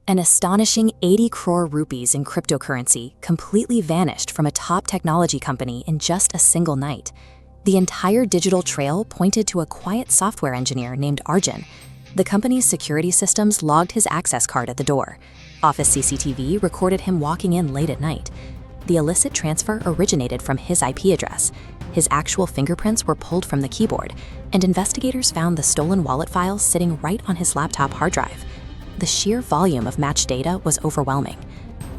An astonishing 80 crore rupees in cryptocurrency completely vanished from a top technology company in just a single night. The entire digital trail pointed to a quiet software engineer named Arjun. The company's security systems logged his access card at the door. Office CCTV recorded him walking in late at night. The illicit transfer originated from his IP address. His actual fingerprints were pulled from the keyboard, and investigators found the stolen wallet files sitting right on his laptop hard drive. The sheer volume of matched data was overwhelming.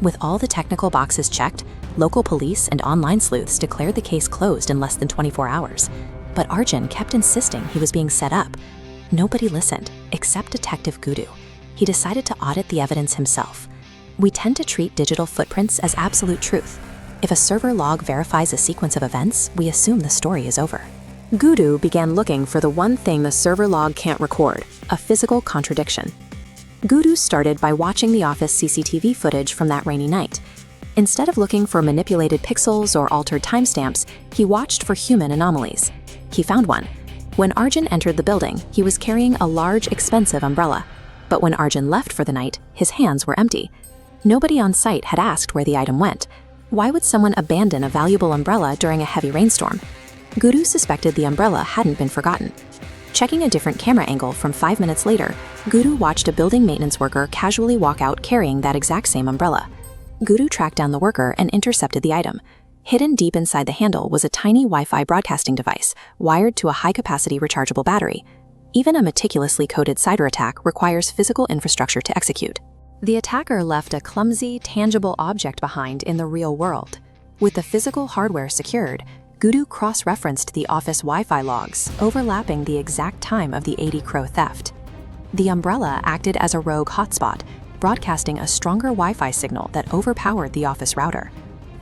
With all the technical boxes checked, local police and online sleuths declared the case closed in less than 24 hours. But Arjun kept insisting he was being set up. Nobody listened, except Detective Guddu. He decided to audit the evidence himself. We tend to treat digital footprints as absolute truth. If a server log verifies a sequence of events, we assume the story is over. Guddu began looking for the one thing the server log can't record: a physical contradiction. Guddu started by watching the office CCTV footage from that rainy night. Instead of looking for manipulated pixels or altered timestamps, he watched for human anomalies. He found one. When Arjun entered the building, he was carrying a large, expensive umbrella. But when Arjun left for the night, his hands were empty. Nobody on site had asked where the item went. Why would someone abandon a valuable umbrella during a heavy rainstorm? Guddu suspected the umbrella hadn't been forgotten. Checking a different camera angle from 5 minutes later, Guddu watched a building maintenance worker casually walk out carrying that exact same umbrella. Guddu tracked down the worker and intercepted the item. Hidden deep inside the handle was a tiny Wi-Fi broadcasting device, wired to a high-capacity rechargeable battery. Even a meticulously coded cyber attack requires physical infrastructure to execute. The attacker left a clumsy, tangible object behind in the real world. With the physical hardware secured, Guddu cross-referenced the office Wi-Fi logs, overlapping the exact time of the 80 crore theft. The umbrella acted as a rogue hotspot, broadcasting a stronger Wi-Fi signal that overpowered the office router.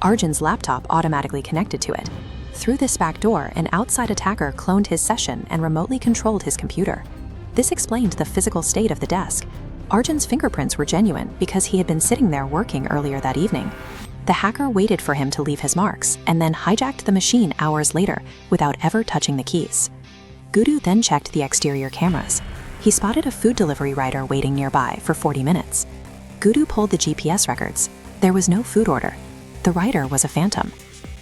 Arjun's laptop automatically connected to it. Through this back door, an outside attacker cloned his session and remotely controlled his computer. This explained the physical state of the desk. Arjun's fingerprints were genuine because he had been sitting there working earlier that evening. The hacker waited for him to leave his marks and then hijacked the machine hours later without ever touching the keys. Guddu then checked the exterior cameras. He spotted a food delivery rider waiting nearby for 40 minutes. Guddu pulled the GPS records. There was no food order. The rider was a phantom.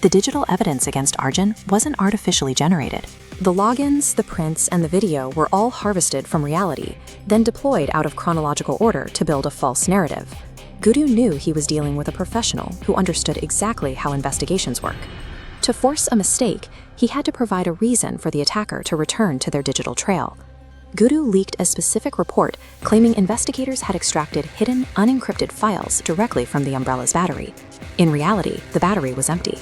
The digital evidence against Arjun wasn't artificially generated. The logins, the prints, and the video were all harvested from reality, then deployed out of chronological order to build a false narrative. Guddu knew he was dealing with a professional who understood exactly how investigations work. To force a mistake, he had to provide a reason for the attacker to return to their digital trail. Guddu leaked a specific report claiming investigators had extracted hidden, unencrypted files directly from the umbrella's battery. In reality, the battery was empty.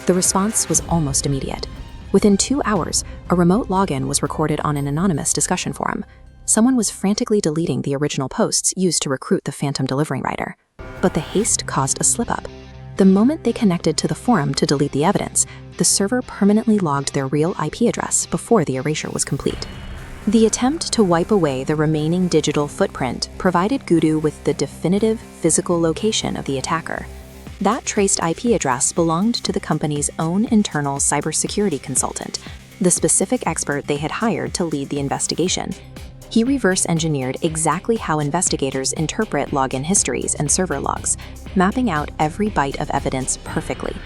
The response was almost immediate. Within 2 hours, a remote login was recorded on an anonymous discussion forum. Someone was frantically deleting the original posts used to recruit the phantom delivery rider. But the haste caused a slip-up. The moment they connected to the forum to delete the evidence, the server permanently logged their real IP address before the erasure was complete. The attempt to wipe away the remaining digital footprint provided Guddu with the definitive physical location of the attacker. That traced IP address belonged to the company's own internal cybersecurity consultant, the specific expert they had hired to lead the investigation. He reverse-engineered exactly how investigators interpret login histories and server logs, mapping out every byte of evidence perfectly.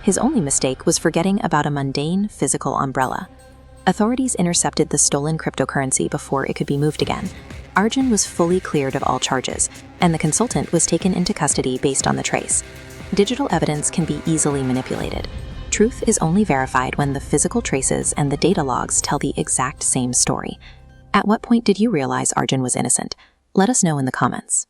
His only mistake was forgetting about a mundane physical umbrella. Authorities intercepted the stolen cryptocurrency before it could be moved again. Arjun was fully cleared of all charges, and the consultant was taken into custody based on the trace. Digital evidence can be easily manipulated. Truth is only verified when the physical traces and the data logs tell the exact same story. At what point did you realize Arjun was innocent? Let us know in the comments.